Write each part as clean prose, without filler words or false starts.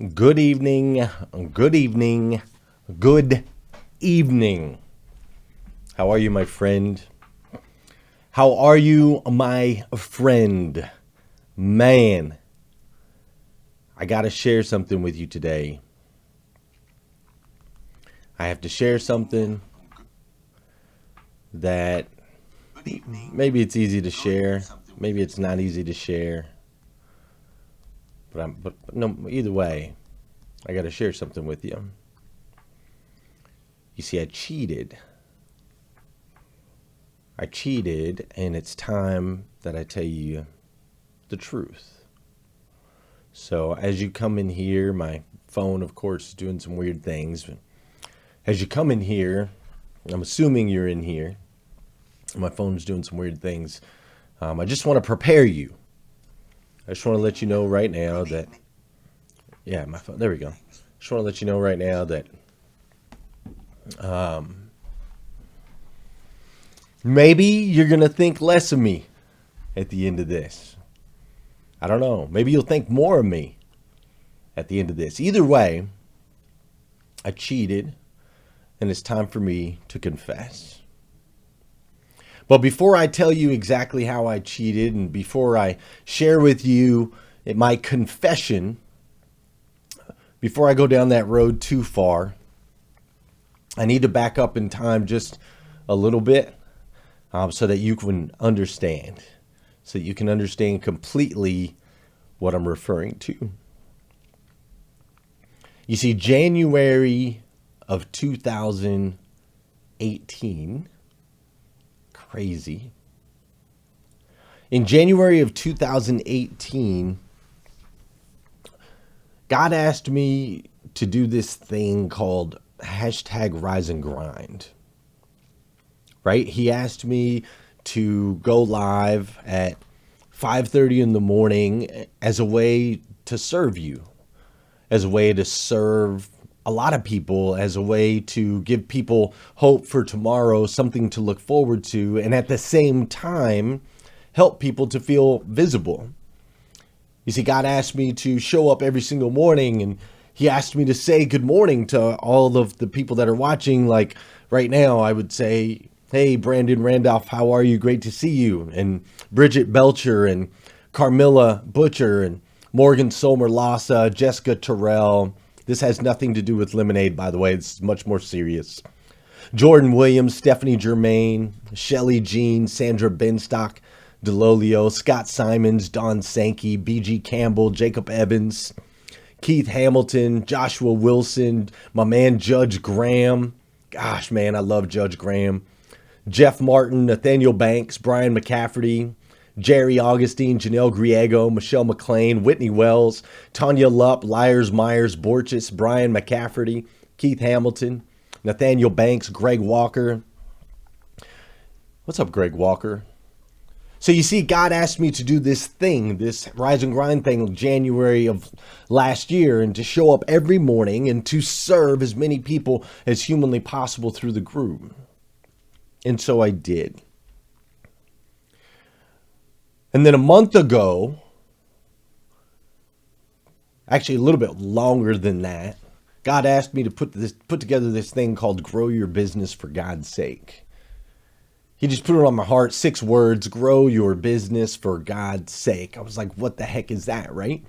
Good evening, good evening, good evening. How are you, my friend? How are you, my friend? Man, I got to share something with you today. I have to share something that maybe it's easy to share, maybe it's not easy to share, but no, either way, I got to share something with you. You see, I cheated. And it's time that I tell you the truth. So as you come in here, my phone, of course, is doing some weird things. But as you come in here, I'm assuming you're in here. My phone's doing some weird things. I just want to prepare you. I just want to let you know right now that, yeah, my phone, there we go. Just want to let you know right now that maybe you're going to think less of me at the end of this. I don't know. Maybe you'll think more of me at the end of this. Either way, I cheated, and it's time for me to confess. But before I tell you exactly how I cheated, and before I share with you my confession, before I go down that road too far, I need to back up in time just a little bit so that you can understand. So that you can understand completely what I'm referring to. You see, January of 2018, crazy. In January of 2018, God asked me to do this thing called #RiseAndGrind. Right? He asked me to go live at 5:30 in the morning as a way to serve you, as a way to serve a lot of people, as a way to give people hope for tomorrow, something to look forward to, and at the same time, help people to feel visible. You see, God asked me to show up every single morning, and he asked me to say good morning to all of the people that are watching. Like right now, I would say, hey, Brandon Randolph, how are you? Great to see you. And Bridget Belcher and Carmilla Butcher and Morgan Somer Lassa, Jessica Terrell. This has nothing to do with Lemonade, by the way. It's much more serious. Jordan Williams, Stephanie Germain, Shelly Jean, Sandra Benstock, Delolio, Scott Simons, Don Sankey, B.G. Campbell, Jacob Evans, Keith Hamilton, Joshua Wilson, my man Judge Graham. Gosh, man, I love Judge Graham. Jeff Martin, Nathaniel Banks, Brian McCafferty, Jerry Augustine, Janelle Griego, Michelle McLean, Whitney Wells, Tanya Lupp, Lyers Myers, Borchis, Brian McCafferty, Keith Hamilton, Nathaniel Banks, Greg Walker. What's up, Greg Walker? So you see, God asked me to do this thing, this Rise and Grind thing in January of last year, and to show up every morning and to serve as many people as humanly possible through the group. And so I did. And then a month ago, actually a little bit longer than that, God asked me to put together this thing called Grow Your Business for God's Sake. He just put it on my heart, 6 words, grow your business for God's sake. I was like, what the heck is that, right?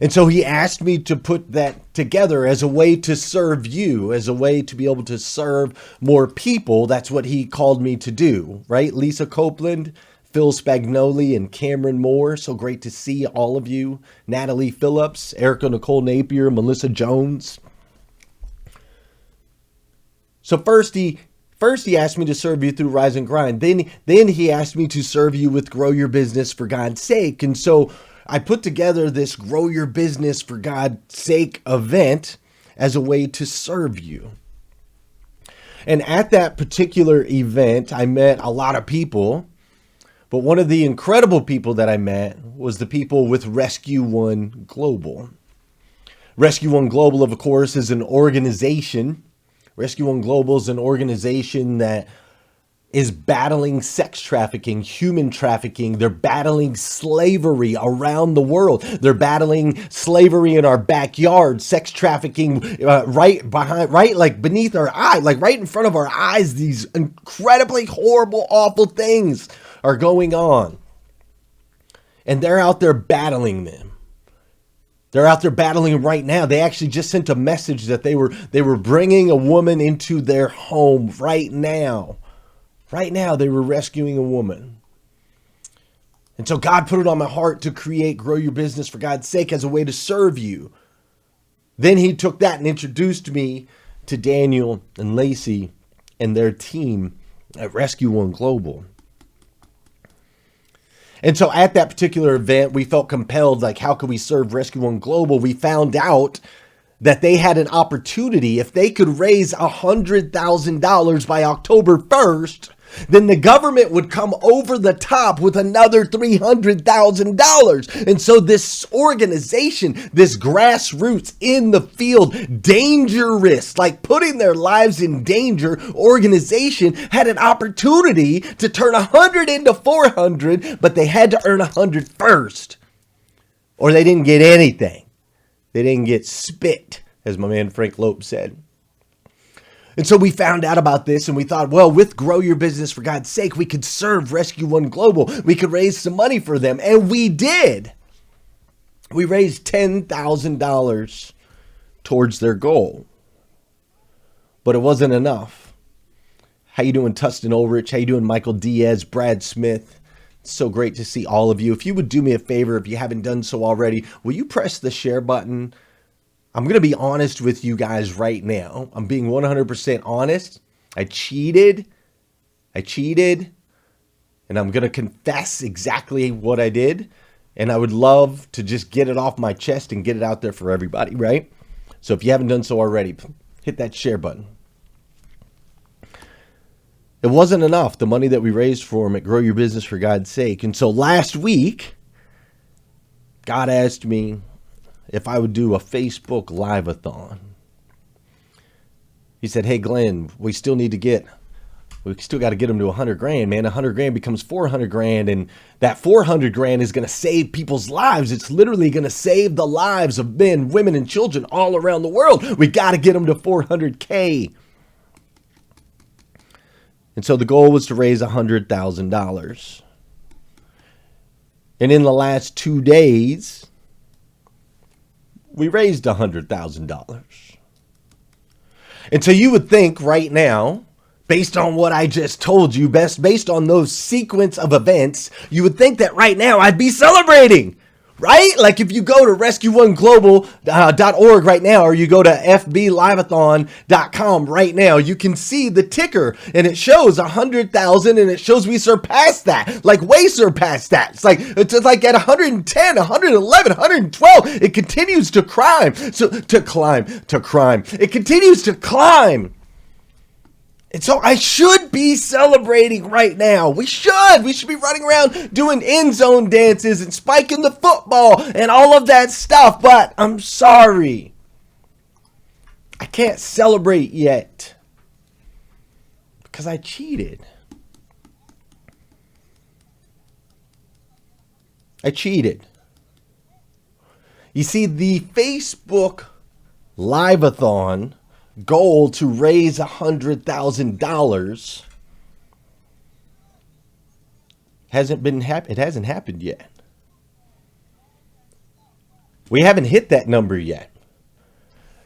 And so he asked me to put that together as a way to serve you, as a way to be able to serve more people. That's what he called me to do, right? Lisa Copeland, Phil Spagnoli, and Cameron Moore. So great to see all of you. Natalie Phillips, Erica Nicole Napier, Melissa Jones. So first he asked me to serve you through Rise and Grind. Then he asked me to serve you with Grow Your Business for God's Sake. And so I put together this Grow Your Business for God's Sake event as a way to serve you. And at that particular event, I met a lot of people. But one of the incredible people that I met was the people with Rescue1 Global. Rescue1 Global, of course, is an organization. Rescue1 Global is an organization that is battling sex trafficking, human trafficking. They're battling slavery around the world. They're battling slavery in our backyard, sex trafficking right beneath our eye, like right in front of our eyes. These incredibly horrible, awful things are going on. And they're out there battling them. They're out there battling them right now. They actually just sent a message that they were bringing a woman into their home right now. Right now, they were rescuing a woman. And so God put it on my heart to create Grow Your Business for God's Sake as a way to serve you. Then he took that and introduced me to Daniel and Lacey and their team at Rescue1 Global. And so at that particular event, we felt compelled, like, how could we serve Rescue1 Global? We found out that they had an opportunity. If they could raise $100,000 by October 1st, then the government would come over the top with another $300,000. And so this organization, this grassroots in the field, dangerous, like putting their lives in danger organization had an opportunity to turn 100 into 400, but they had to earn 100 first, or they didn't get anything. They didn't get spit, as my man Frank Lope said. And so we found out about this and we thought, well, with Grow Your Business for God's Sake, we could serve Rescue1 Global. We could raise some money for them. And we did. We raised $10,000 towards their goal. But it wasn't enough. How you doing, Tustin Ulrich? How you doing, Michael Diaz, Brad Smith? It's so great to see all of you. If you would do me a favor, if you haven't done so already, will you press the share button? I'm going to be honest with you guys right now. I'm being 100% honest. I cheated. And I'm going to confess exactly what I did. And I would love to just get it off my chest and get it out there for everybody, right? So if you haven't done so already, hit that share button. It wasn't enough, the money that we raised for them at Grow Your Business for God's Sake. And so last week, God asked me if I would do a Facebook Live-a-thon. He said, hey, Glenn, we still got to get them to 100 grand, man. 100 grand becomes 400 grand. And that 400 grand is going to save people's lives. It's literally going to save the lives of men, women, and children all around the world. We got to get them to 400K. And so the goal was to raise $100,000. And in the last 2 days, we raised $100,000. And so you would think right now, based on what I just told you, based on those sequence of events, you would think that right now I'd be celebrating, right? Like if you go to rescue1global.org right now, or you go to fbliveathon.com right now, you can see the ticker and it shows 100,000 and it shows we surpassed that, like way surpassed that. It's like at 110, 111, 112. It continues to climb. It continues to climb. And so I should be celebrating right now. We should be running around doing end zone dances and spiking the football and all of that stuff. But I'm sorry, I can't celebrate yet because I cheated. You see, the Facebook Live-a-thon goal to raise $100,000 it hasn't happened yet. We haven't hit that number yet.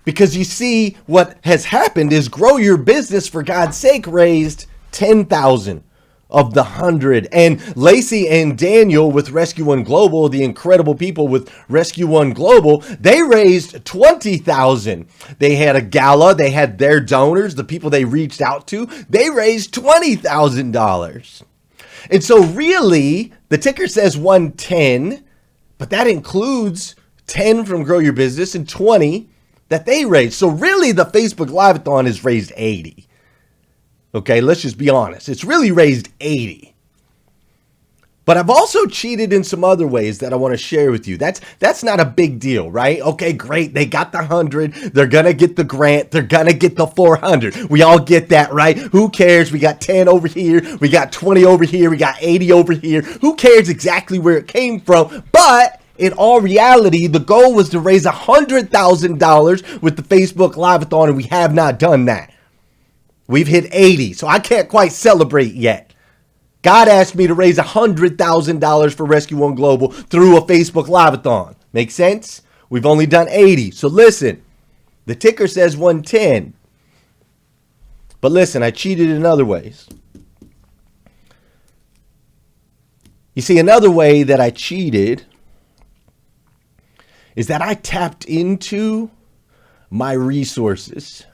Because you see, what has happened is Grow Your Business for God's Sake raised 10,000 of the 100. And Lacey and Daniel with Rescue1 Global, the incredible people with Rescue1 Global, they raised 20,000. They had a gala. They had their donors, the people they reached out to. They raised $20,000. And so really, the ticker says 110, but that includes 10 from Grow Your Business and 20 that they raised. So really, the Facebook Live-a-thon has raised 80. Okay, let's just be honest. It's really raised 80. But I've also cheated in some other ways that I want to share with you. That's not a big deal, right? Okay, great. They got the 100. They're going to get the grant. They're going to get the 400. We all get that, right? Who cares? We got 10 over here. We got 20 over here. We got 80 over here. Who cares exactly where it came from? But in all reality, the goal was to raise $100,000 with the Facebook Live-a-thon, and we have not done that. We've hit 80, so I can't quite celebrate yet. God asked me to raise $100,000 for Rescue1 Global through a Facebook Live-a-thon. Make sense? We've only done 80. So listen, the ticker says 110. But listen, I cheated in other ways. You see, another way that I cheated is that I tapped into my resources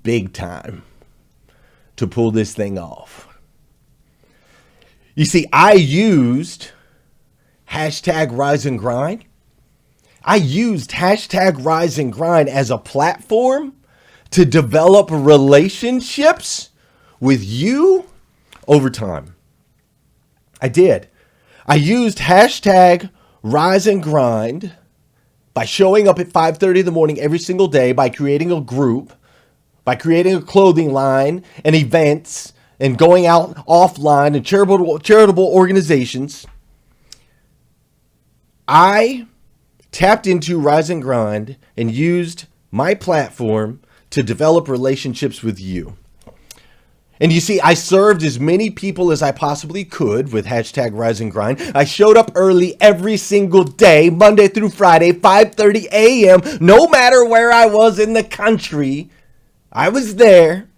big time to pull this thing off. You see, I used hashtag Rise and Grind. I used hashtag Rise and Grind as a platform to develop relationships with you over time. I did. I used hashtag Rise and Grind by showing up at 5:30 in the morning every single day, by creating a group, by creating a clothing line and events, and going out offline and charitable organizations. I tapped into Rise and Grind and used my platform to develop relationships with you. And you see, I served as many people as I possibly could with hashtag Rise and Grind. I showed up early every single day, Monday through Friday, 5:30 a.m., no matter where I was in the country. I was there.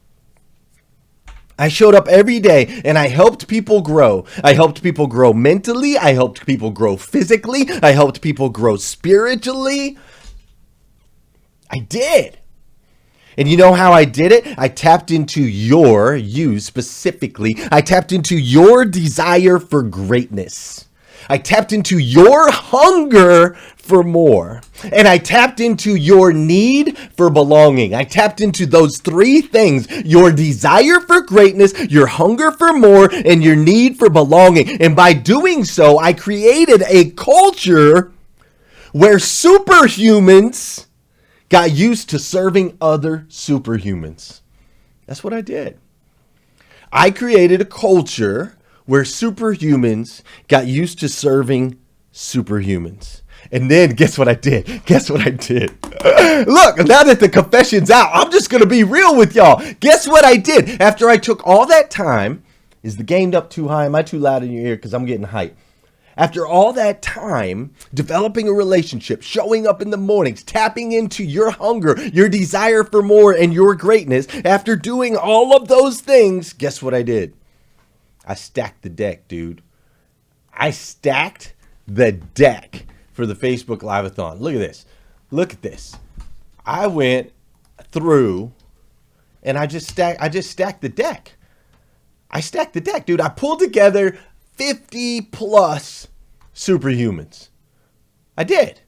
I showed up every day and I helped people grow. I helped people grow mentally. I helped people grow physically. I helped people grow spiritually. I did. And you know how I did it? I tapped into you specifically. I tapped into your desire for greatness. I tapped into your hunger for more. And I tapped into your need for belonging. I tapped into those three things: your desire for greatness, your hunger for more, and your need for belonging. And by doing so, I created a culture where superhumans got used to serving other superhumans. That's what I did. I created a culture where superhumans got used to serving superhumans. And then guess what I did? Guess what I did? Look, now that the confession's out, I'm just going to be real with y'all. Guess what I did? After I took all that time, is the gain up too high? Am I too loud in your ear? Because I'm getting hyped. After all that time, developing a relationship, showing up in the mornings, tapping into your hunger, your desire for more, and your greatness, after doing all of those things, guess what I did? I stacked the deck, dude. I stacked the deck for the Facebook Live-a-thon. Look at this. Look at this. I went through and I just stacked the deck. I stacked the deck, dude. I pulled together 50 plus superhumans. I did.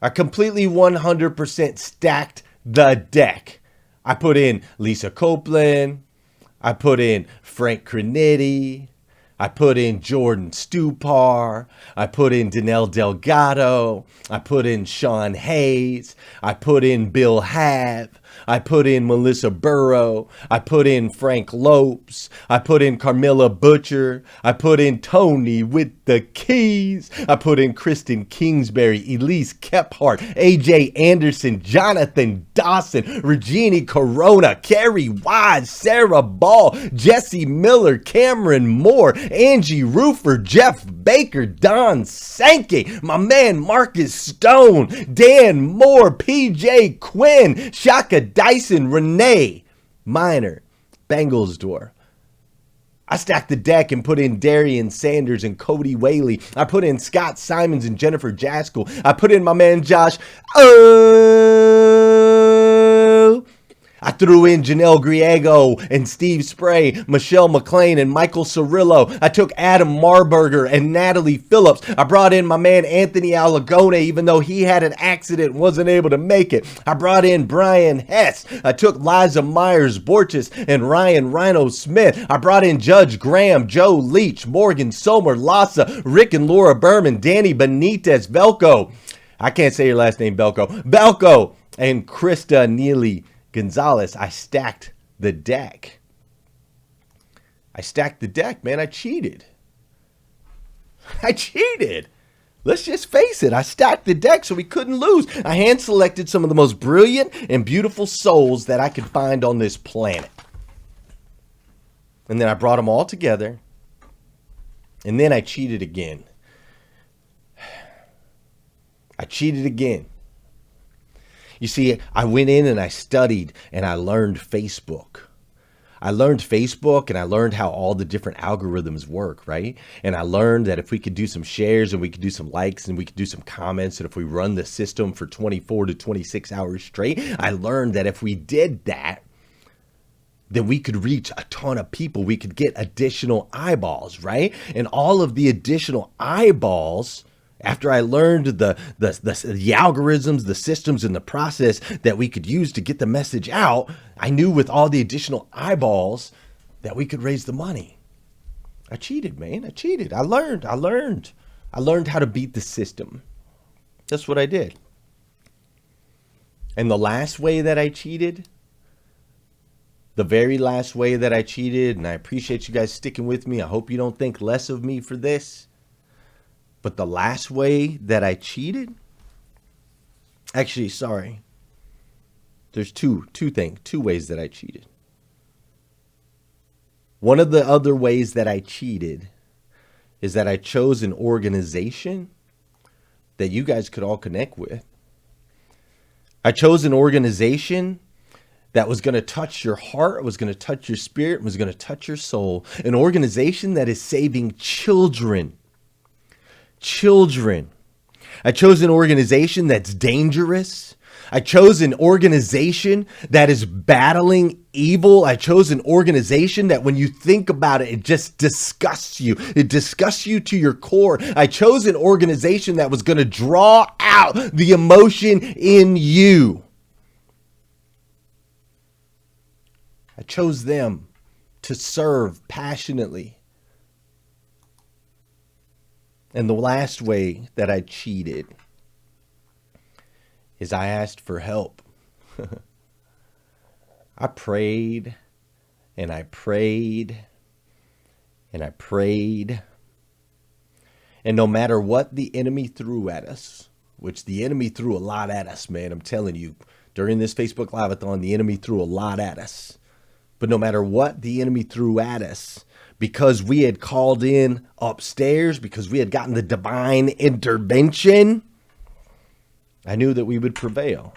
I completely 100% stacked the deck. I put in Lisa Copeland. I put in Frank Crinetti. I put in Jordan Stupar. I put in Danelle Delgado. I put in Sean Hayes. I put in Bill Hav. I put in Melissa Burrow. I put in Frank Lopes. I put in Carmilla Butcher. I put in Tony with the keys. I put in Kristen Kingsbury, Elise Kephart, AJ Anderson, Jonathan Dawson, Regini Corona, Carrie Wise, Sarah Ball, Jesse Miller, Cameron Moore, Angie Roofer, Jeff Baker, Don Sankey, my man Marcus Stone, Dan Moore, PJ Quinn, Shaka Dyson, Renee Minor, Bangelsdorf. I stacked the deck and put in Darian Sanders and Cody Whaley. I put in Scott Simons and Jennifer Jaskell. I put in my man Josh. I threw in Janelle Griego and Steve Spray, Michelle McLean and Michael Cirillo. I took Adam Marburger and Natalie Phillips. I brought in my man Anthony Alagone, even though he had an accident and wasn't able to make it. I brought in Brian Hess. I took Liza Myers Borges and Ryan Rhino Smith. I brought in Judge Graham, Joe Leach, Morgan Somer, Lassa, Rick and Laura Berman, Danny Benitez, Belko. I can't say your last name, Belko, and Krista Neely Gonzalez. I stacked the deck. Man. I cheated. Let's just face it. I stacked the deck so we couldn't lose. I hand selected some of the most brilliant and beautiful souls that I could find on this planet. And then I brought them all together. And then I cheated again. You see, I went in and I studied and I learned Facebook. I learned how all the different algorithms work, right? And I learned that if we could do some shares and we could do some likes and we could do some comments, and if we run the system for 24 to 26 hours straight, I learned that if we did that, then we could reach a ton of people. We could get additional eyeballs, right? And all of the additional eyeballs, after I learned the algorithms, the systems, and the process that we could use to get the message out, I knew with all the additional eyeballs that we could raise the money. I cheated, man. I learned how to beat the system. That's what I did. And the last way that I cheated, the very last way that I cheated, and I appreciate you guys sticking with me. I hope you don't think less of me for this. But the last way that I cheated, actually, sorry. There's two ways that I cheated. One of the other ways that I cheated is that I chose an organization that you guys could all connect with. I chose an organization that was going to touch your heart, was going to touch your spirit, was going to touch your soul. An organization that is saving children. I chose an organization that's dangerous. I chose an organization that is battling evil. I chose an organization that when you think about it, it just disgusts you. It disgusts you to your core. I chose an organization that was going to draw out the emotion in you. I chose them to serve passionately. And the last way that I cheated is I asked for help. I prayed and I prayed and I prayed. And no matter what the enemy threw at us, which the enemy threw a lot at us, man, I'm telling you, during this Facebook Live-a-thon, the enemy threw a lot at us. But no matter what the enemy threw at us, because we had called in upstairs, because we had gotten the divine intervention, I knew that we would prevail.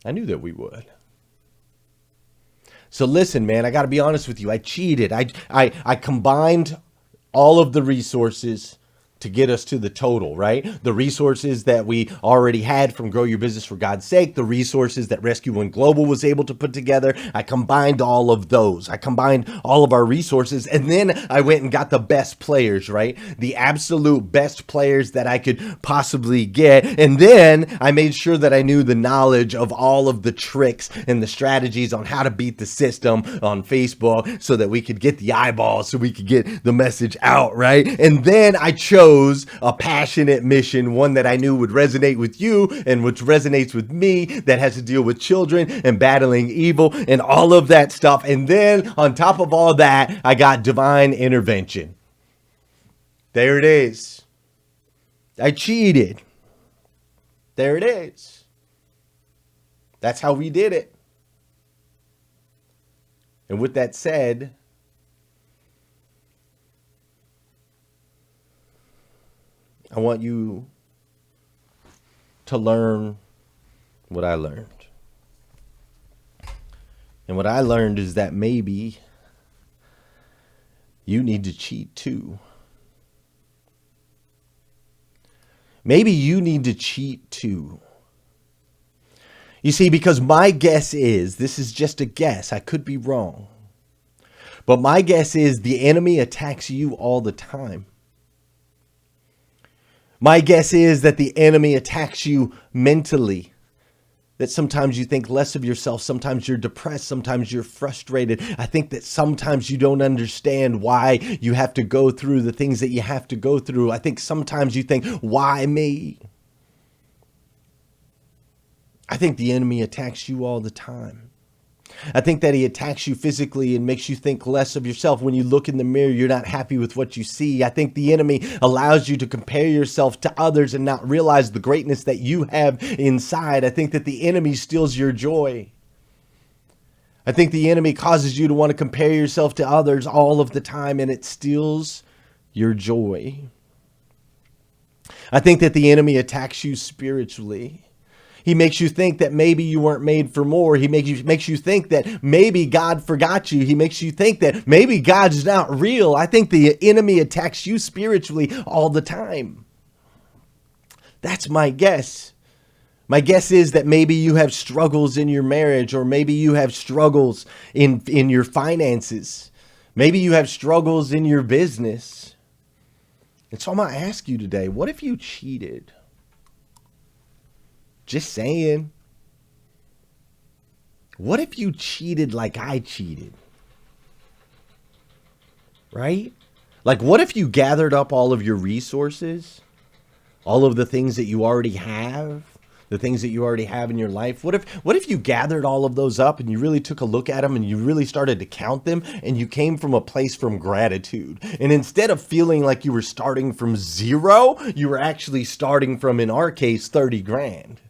I knew that we would. So listen, man, I got to be honest with you. I cheated. I combined all of the resources to get us to the total, right? The resources that we already had from Grow Your Business for God's Sake, the resources that Rescue1 Global was able to put together. I combined all of those. I combined all of our resources, and then I went and got the best players, right? The absolute best players that I could possibly get. And then I made sure that I knew the knowledge of all of the tricks and the strategies on how to beat the system on Facebook so that we could get the eyeballs, so we could get the message out, right? And then I chose a passionate mission, one that I knew would resonate with you and which resonates with me, that has to deal with children and battling evil and all of that stuff. And then on top of all that, I got divine intervention. There it is. I cheated. There it is. That's how we did it. And with that said, I want you to learn what I learned. And what I learned is that maybe you need to cheat too. Maybe you need to cheat too. You see, because my guess is, this is just a guess, I could be wrong, but my guess is the enemy attacks you all the time. My guess is that the enemy attacks you mentally. That sometimes you think less of yourself, sometimes you're depressed, sometimes you're frustrated. I think that sometimes you don't understand why you have to go through the things that you have to go through. I think sometimes you think, why me? I think the enemy attacks you all the time. I think that he attacks you physically and makes you think less of yourself. When you look in the mirror, you're not happy with what you see. I think the enemy allows you to compare yourself to others and not realize the greatness that you have inside. I think that the enemy steals your joy. I think the enemy causes you to want to compare yourself to others all of the time, and it steals your joy. I think that the enemy attacks you spiritually. He makes you think that maybe you weren't made for more. He makes you think that maybe God forgot you. He makes you think that maybe God's not real. I think the enemy attacks you spiritually all the time. That's my guess. My guess is that maybe you have struggles in your marriage, or maybe you have struggles in your finances. Maybe you have struggles in your business. And so I'm going to ask you today, what if you cheated? Just saying. What if you cheated like I cheated? Right? Like, what if you gathered up all of your resources, all of the things that you already have, the things that you already have in your life? What if you gathered all of those up and you really took a look at them and you really started to count them, and you came from a place from gratitude? And instead of feeling like you were starting from zero, you were actually starting from, in our case, 30 grand.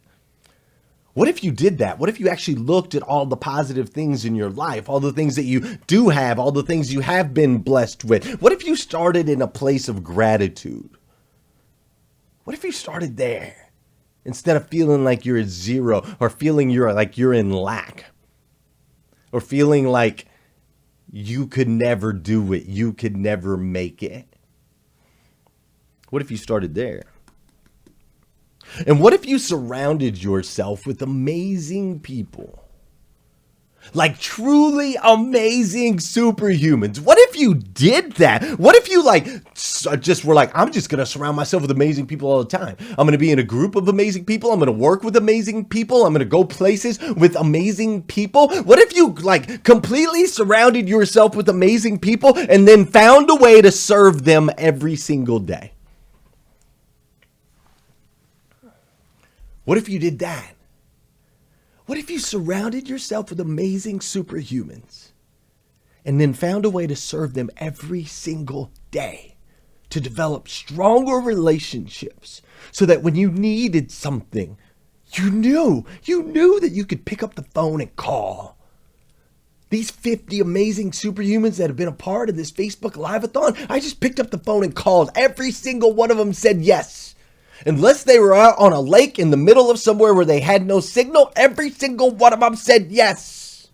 What if you did that? What if you actually looked at all the positive things in your life, all the things that you do have, all the things you have been blessed with? What if you started in a place of gratitude? What if you started there instead of feeling like you're at zero, or feeling you're in lack, or feeling like you could never do it, you could never make it? What if you started there? And what if you surrounded yourself with amazing people? Like truly amazing superhumans. What if you did that? What if you just were like, I'm just going to surround myself with amazing people all the time. I'm going to be in a group of amazing people. I'm going to work with amazing people. I'm going to go places with amazing people. What if you completely surrounded yourself with amazing people and then found a way to serve them every single day? What if you did that? What if you surrounded yourself with amazing superhumans and then found a way to serve them every single day, to develop stronger relationships so that when you needed something, you knew that you could pick up the phone and call? These 50 amazing superhumans that have been a part of this Facebook Live-a-thon, I just picked up the phone and called. Every single one of them said yes. Unless they were out on a lake in the middle of somewhere where they had no signal, every single one of them said yes.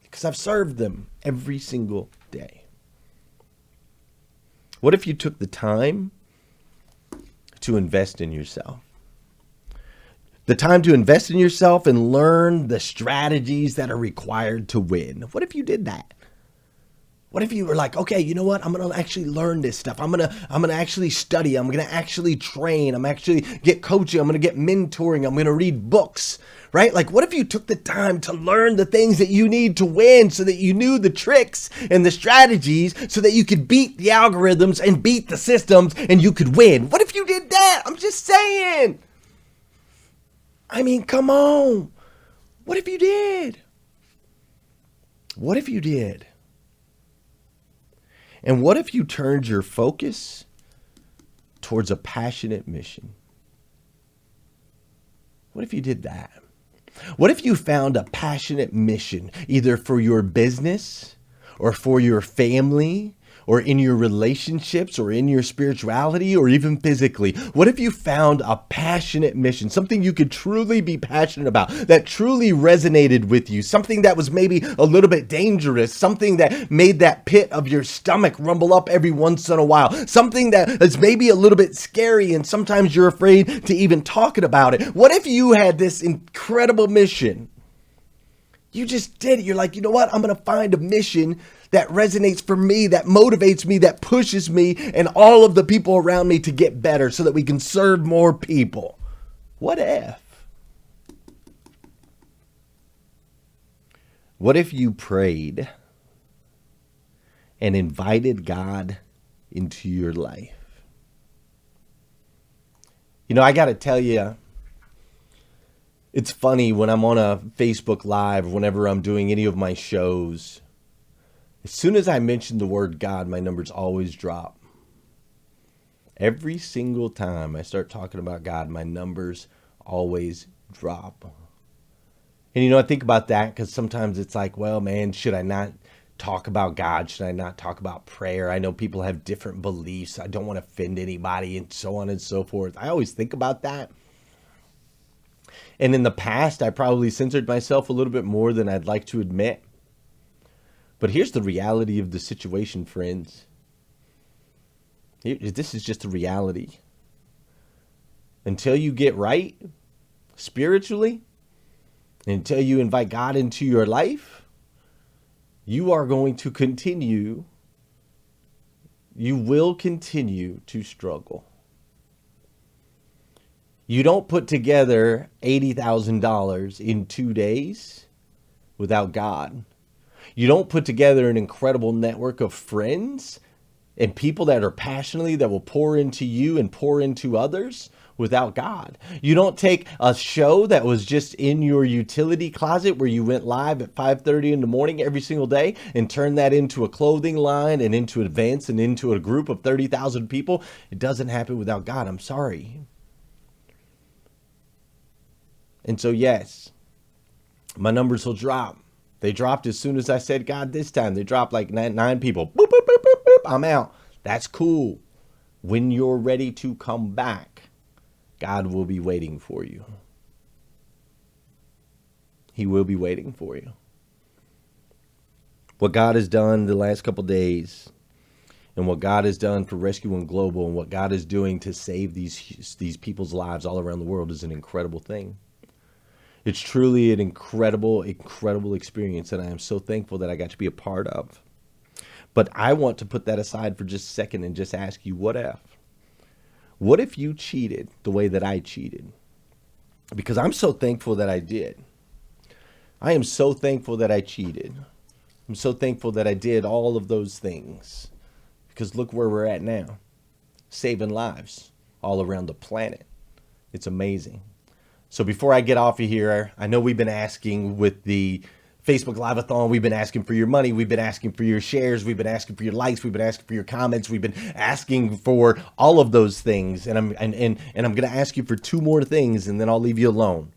Because I've served them every single day. What if you took the time to invest in yourself? The time to invest in yourself and learn the strategies that are required to win. What if you did that? What if you were like, okay, you know what? I'm going to actually learn this stuff. I'm going to actually study. I'm going to actually train. I'm actually get coaching. I'm going to get mentoring. I'm going to read books, right? Like, what if you took the time to learn the things that you need to win so that you knew the tricks and the strategies so that you could beat the algorithms and beat the systems and you could win? What if you did that? I'm just saying. I mean, come on. What if you did? What if you did? And what if you turned your focus towards a passionate mission? What if you did that? What if you found a passionate mission, either for your business or for your family or in your relationships or in your spirituality or even physically? What if you found a passionate mission, something you could truly be passionate about, that truly resonated with you, something that was maybe a little bit dangerous, something that made that pit of your stomach rumble up every once in a while, something that is maybe a little bit scary and sometimes you're afraid to even talk about it? What if you had this incredible mission? You just did it. You're like, you know what? I'm going to find a mission that resonates for me, that motivates me, that pushes me and all of the people around me to get better so that we can serve more people. What if? What if you prayed and invited God into your life? You know, I got to tell you, it's funny when I'm on a Facebook Live, whenever I'm doing any of my shows, as soon as I mention the word God, my numbers always drop. Every single time I start talking about God, my numbers always drop. And you know, I think about that because sometimes it's like, well, man, should I not talk about God? Should I not talk about prayer? I know people have different beliefs. I don't want to offend anybody and so on and so forth. I always think about that. And in the past, I probably censored myself a little bit more than I'd like to admit. But here's the reality of the situation, friends. This is just the reality. Until you get right spiritually, until you invite God into your life, you are going to continue, you will continue to struggle. You don't put together $80,000 in 2 days without God. You don't put together an incredible network of friends and people that are passionately, that will pour into you and pour into others without God. You don't take a show that was just in your utility closet where you went live at 5:30 in the morning every single day and turn that into a clothing line and into events and into a group of 30,000 people. It doesn't happen without God. I'm sorry. And so, yes, my numbers will drop. They dropped as soon as I said God this time. They dropped like nine people. Boop, boop, boop, boop, boop. I'm out. That's cool. When you're ready to come back, God will be waiting for you. He will be waiting for you. What God has done the last couple days, and what God has done for Rescue1 Global, and what God is doing to save these people's lives all around the world is an incredible thing. It's truly an incredible, incredible experience, and I am so thankful that I got to be a part of. But I want to put that aside for just a second and just ask you, what if? What if you cheated the way that I cheated? Because I'm so thankful that I did. I am so thankful that I cheated. I'm so thankful that I did all of those things. Because look where we're at now. Saving lives all around the planet. It's amazing. So before I get off of here, I know we've been asking with the Facebook Live-a-thon, we've been asking for your money, we've been asking for your shares, we've been asking for your likes, we've been asking for your comments, we've been asking for all of those things. And I'm going to ask you for two more things, and then I'll leave you alone.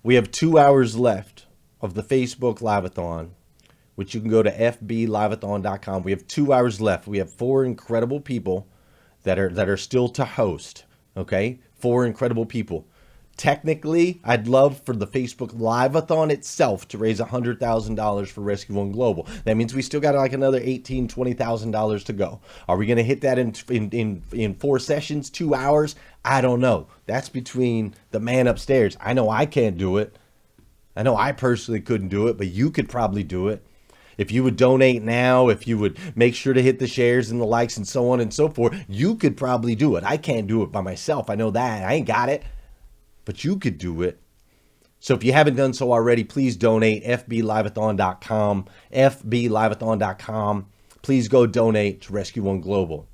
We have 2 hours left of the Facebook Live-a-thon, which you can go to fbliveathon.com. We have 2 hours left. We have 4 incredible people that are still to host. Okay, 4 incredible people. Technically, I'd love for the Facebook Live-a-thon itself to raise $100,000 for Rescue1 Global. That means we still got like another $18,000, $20,000 to go. Are we going to hit that in 4 sessions, 2 hours? I don't know. That's between the man upstairs. I know I can't do it. I know I personally couldn't do it, but you could probably do it. If you would donate now, if you would make sure to hit the shares and the likes and so on and so forth, you could probably do it. I can't do it by myself. I know that. I ain't got it. But you could do it. So if you haven't done so already, please donate. fbliveathon.com. fbliveathon.com. Please go donate to Rescue1 Global.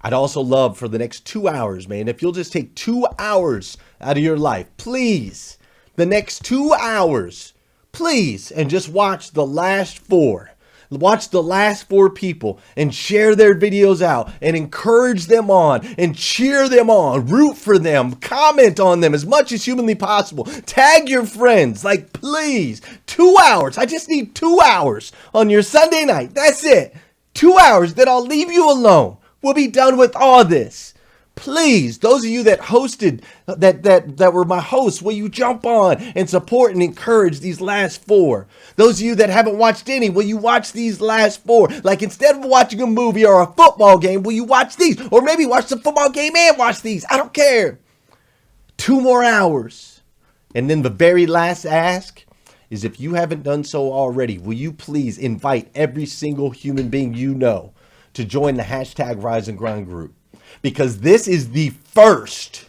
I'd also love for the next 2 hours, man, if you'll just take 2 hours out of your life, please, the next 2 hours, please, and just watch the last 4. Watch the last 4 people and share their videos out and encourage them on and cheer them on, root for them, comment on them as much as humanly possible. Tag your friends, like please, 2 hours. I just need 2 hours on your Sunday night. That's it. 2 hours, then I'll leave you alone. We'll be done with all this. Please, those of you that hosted, that were my hosts, will you jump on and support and encourage these last 4? Those of you that haven't watched any, will you watch these last 4? Like instead of watching a movie or a football game, will you watch these? Or maybe watch the football game and watch these. I don't care. 2 more hours. And then the very last ask is, if you haven't done so already, will you please invite every single human being you know to join the hashtag Rise and Grind group? Because this is the first,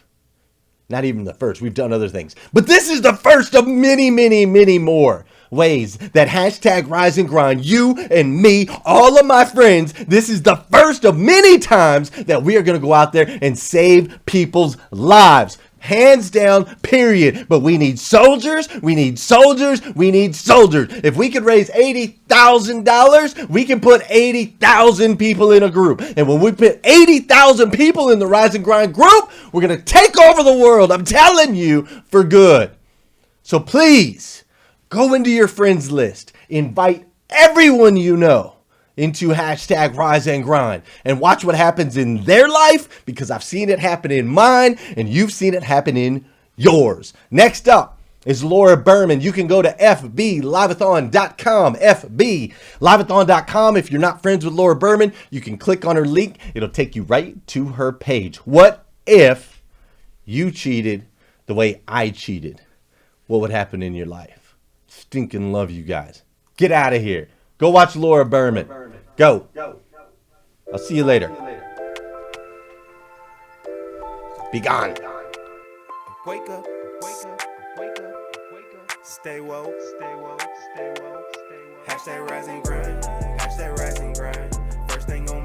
not even the first, we've done other things, but this is the first of many, many, many more ways that hashtag Rise and Grind, you and me, all of my friends, this is the first of many times that we are going to go out there and save people's lives. Hands down, period. But we need soldiers, we need soldiers, we need soldiers. If we could raise $80,000, we can put 80,000 people in a group. And when we put 80,000 people in the Rise and Grind group, we're going to take over the world. I'm telling you, for good. So please, go into your friends list. Invite everyone you know into hashtag Rise and Grind and watch what happens in their life, because I've seen it happen in mine and you've seen it happen in yours. Next up is Laura Berman. You can go to fbliveathon.com, fbliveathon.com. If you're not friends with Laura Berman, you can click on her link. It'll take you right to her page. What if you cheated the way I cheated? What would happen in your life? Stinking love you guys. Get out of here. Go watch Laura Berman. Go. I'll see you later. Be gone. Wake up, wake up, wake up, wake up. Stay woke, stay woke, stay woke, stay woke. Hashtag Rise and Grind, hashtag Rise and Grind. First thing on